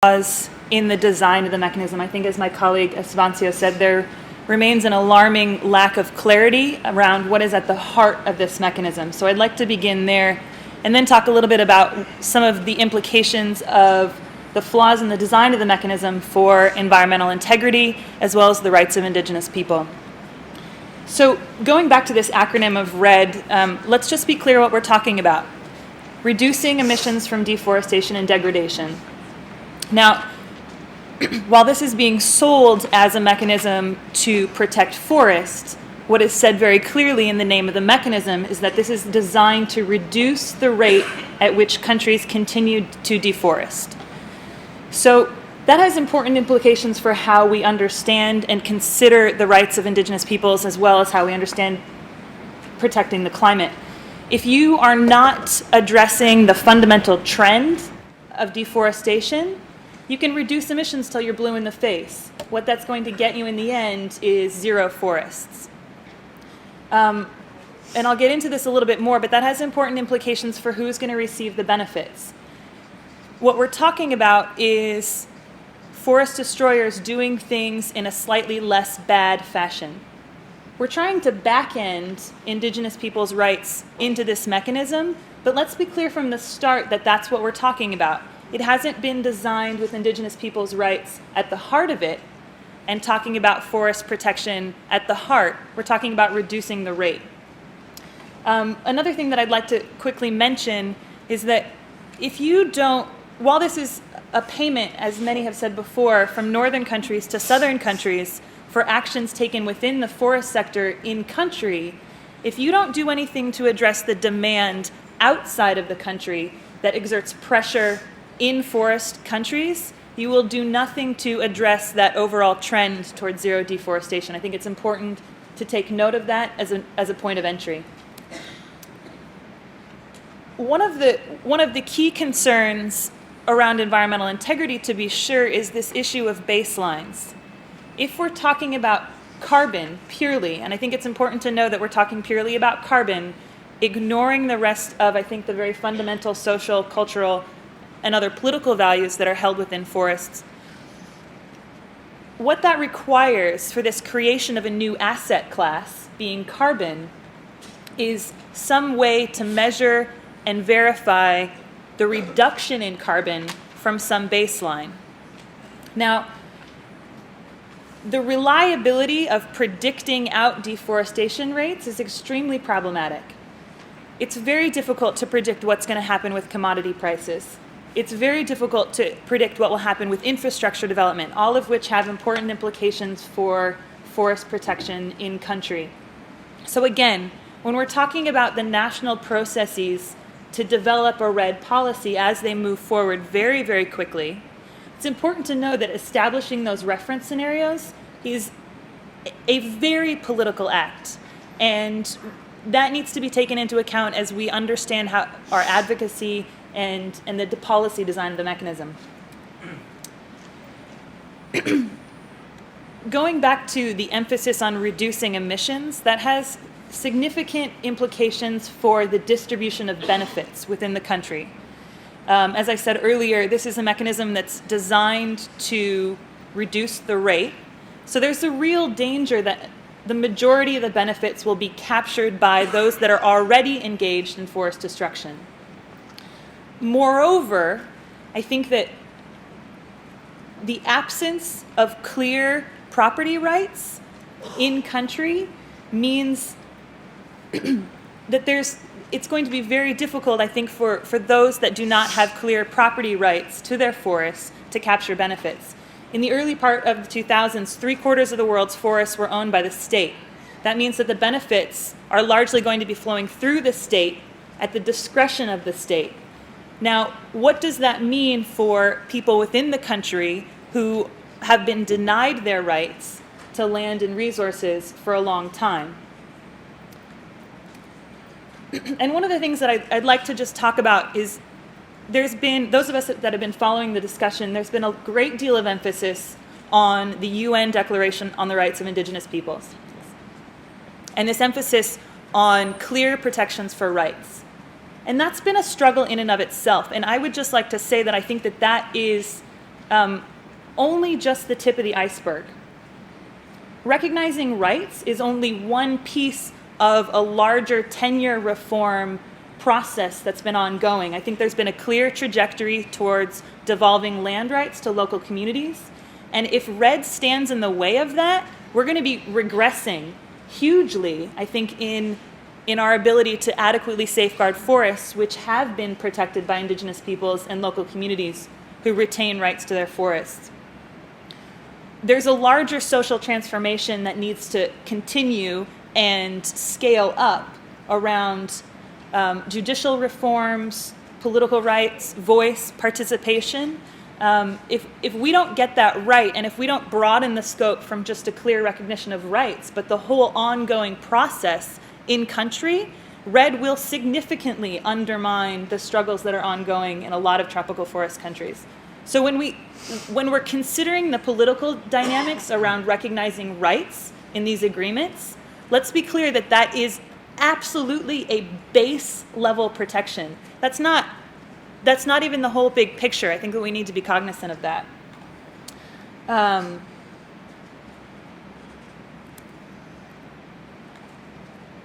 flaws in the design of the mechanism. I think, as my colleague Esvancio said, there remains an alarming lack of clarity around what is at the heart of this mechanism. So I'd like to begin there and then talk a little bit about some of the implications of the flaws in the design of the mechanism for environmental integrity as well as the rights of Indigenous people. So going back to this acronym of REDD, let's just be clear what we're talking about. Reducing emissions from deforestation and degradation. Now, while this is being sold as a mechanism to protect forests, what is said very clearly in the name of the mechanism is that this is designed to reduce the rate at which countries continue to deforest. So that has important implications for how we understand and consider the rights of Indigenous peoples, as well as how we understand protecting the climate. If you are not addressing the fundamental trend of deforestation, you can reduce emissions till you're blue in the face. What that's going to get you in the end is zero forests. And I'll get into this a little bit more, but that has important implications for who's going to receive the benefits. What we're talking about is forest destroyers doing things in a slightly less bad fashion. We're trying to back-end Indigenous people's rights into this mechanism, but let's be clear from the start that that's what we're talking about. It hasn't been designed with Indigenous people's rights at the heart of it, and talking about forest protection at the heart. We're talking about reducing the rate. Another thing that I'd like to quickly mention is that if you don't, while this is a payment, as many have said before, from northern countries to southern countries for actions taken within the forest sector in country, if you don't do anything to address the demand outside of the country that exerts pressure in forest countries, you will do nothing to address that overall trend towards zero deforestation. I think it's important to take note of that as a point of entry. One of the key concerns around environmental integrity, to be sure, is this issue of baselines. If we're talking about carbon purely, and I think it's important to know that we're talking purely about carbon, ignoring the rest of, I think, the very fundamental social, cultural, and other political values that are held within forests. What that requires for this creation of a new asset class, being carbon, is some way to measure and verify the reduction in carbon from some baseline. Now, the reliability of predicting out deforestation rates is extremely problematic. It's very difficult to predict what's going to happen with commodity prices. It's very difficult to predict what will happen with infrastructure development, all of which have important implications for forest protection in country. So again, when we're talking about the national processes to develop a REDD policy as they move forward very, very quickly, it's important to know that establishing those reference scenarios is a very political act. And that needs to be taken into account as we understand how our advocacy and the policy design of the mechanism. Going back to the emphasis on reducing emissions, that has significant implications for the distribution of benefits within the country. As I said earlier, this is a mechanism that's designed to reduce the rate. So there's a real danger that the majority of the benefits will be captured by those that are already engaged in forest destruction. Moreover, I think that the absence of clear property rights in country means that it's going to be very difficult, I think, for those that do not have clear property rights to their forests to capture benefits. In the early part of the 2000s, 3/4 of the world's forests were owned by the state. That means that the benefits are largely going to be flowing through the state at the discretion of the state. Now, what does that mean for people within the country who have been denied their rights to land and resources for a long time? And one of the things that I'd like to just talk about is there's been, those of us that have been following the discussion, there's been a great deal of emphasis on the UN Declaration on the Rights of Indigenous Peoples. And this emphasis on clear protections for rights. And that's been a struggle in and of itself. And I would just like to say that I think that that is only just the tip of the iceberg. Recognizing rights is only one piece of a larger tenure reform process that's been ongoing. I think there's been a clear trajectory towards devolving land rights to local communities. And if REDD stands in the way of that, we're going to be regressing hugely, I think, in our ability to adequately safeguard forests, which have been protected by Indigenous peoples and local communities who retain rights to their forests. There's a larger social transformation that needs to continue and scale up around judicial reforms, political rights, voice, participation. If we don't get that right, and if we don't broaden the scope from just a clear recognition of rights, but the whole ongoing process in country, REDD will significantly undermine the struggles that are ongoing in a lot of tropical forest countries. So when we're considering the political dynamics around recognizing rights in these agreements, let's be clear that that is absolutely a base level protection. That's not even the whole big picture. I think that we need to be cognizant of that.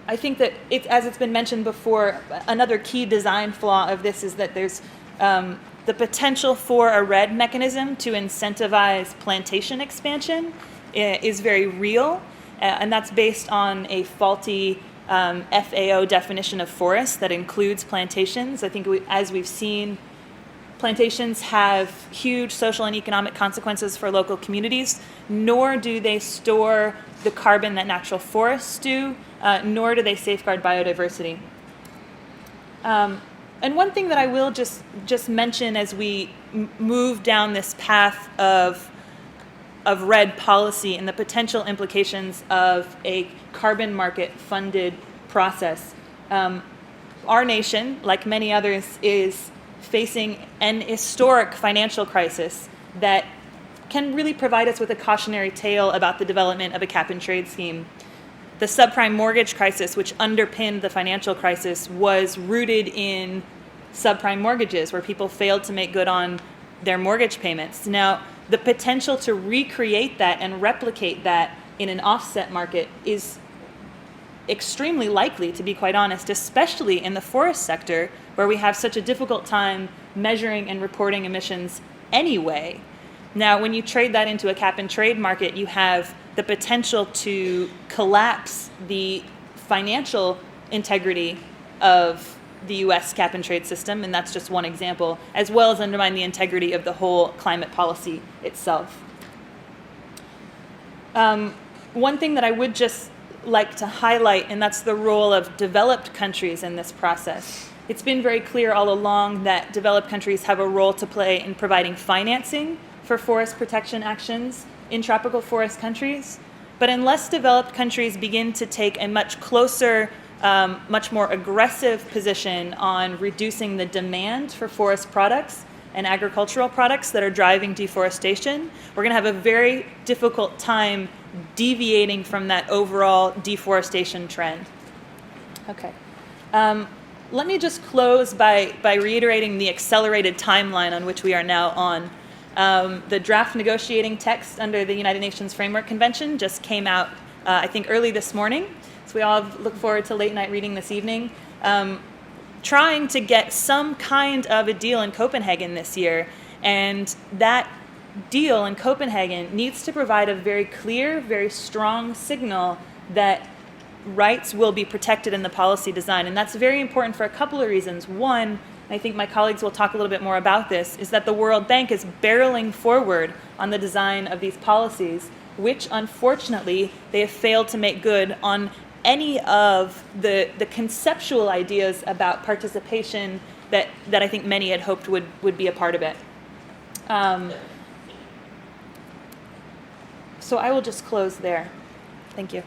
I think that, as it's been mentioned before, another key design flaw of this is that there's the potential for a REDD mechanism to incentivize plantation expansion is very real, and that's based on a faulty FAO definition of forest that includes plantations. I think as we've seen, plantations have huge social and economic consequences for local communities, nor do they store the carbon that natural forests do, nor do they safeguard biodiversity. And one thing that I will just mention as we move down this path of REDD policy and the potential implications of a carbon market funded process. Our nation, like many others, is facing an historic financial crisis that can really provide us with a cautionary tale about the development of a cap and trade scheme. The subprime mortgage crisis, which underpinned the financial crisis, was rooted in subprime mortgages where people failed to make good on their mortgage payments. Now, the potential to recreate that and replicate that in an offset market is extremely likely, to be quite honest, especially in the forest sector where we have such a difficult time measuring and reporting emissions anyway. Now, when you trade that into a cap and trade market, you have the potential to collapse the financial integrity of the U.S. cap and trade system, and that's just one example, as well as undermine the integrity of the whole climate policy itself. One thing that I would just like to highlight, and that's the role of developed countries in this process. It's been very clear all along that developed countries have a role to play in providing financing for forest protection actions in tropical forest countries. But unless developed countries begin to take a much closer, much more aggressive position on reducing the demand for forest products and agricultural products that are driving deforestation, we're going to have a very difficult time deviating from that overall deforestation trend. Okay. Let me just close by reiterating the accelerated timeline on which we are now on. The draft negotiating text under the United Nations Framework Convention just came out, I think, early this morning. So we all look forward to late night reading this evening. Trying to get some kind of a deal in Copenhagen this year. And that deal in Copenhagen needs to provide a very clear, very strong signal that rights will be protected in the policy design. And that's very important for a couple of reasons. One, I think my colleagues will talk a little bit more about this, is that the World Bank is barreling forward on the design of these policies, which unfortunately they have failed to make good on any of the conceptual ideas about participation that I think many had hoped would be a part of it. So I will just close there. Thank you.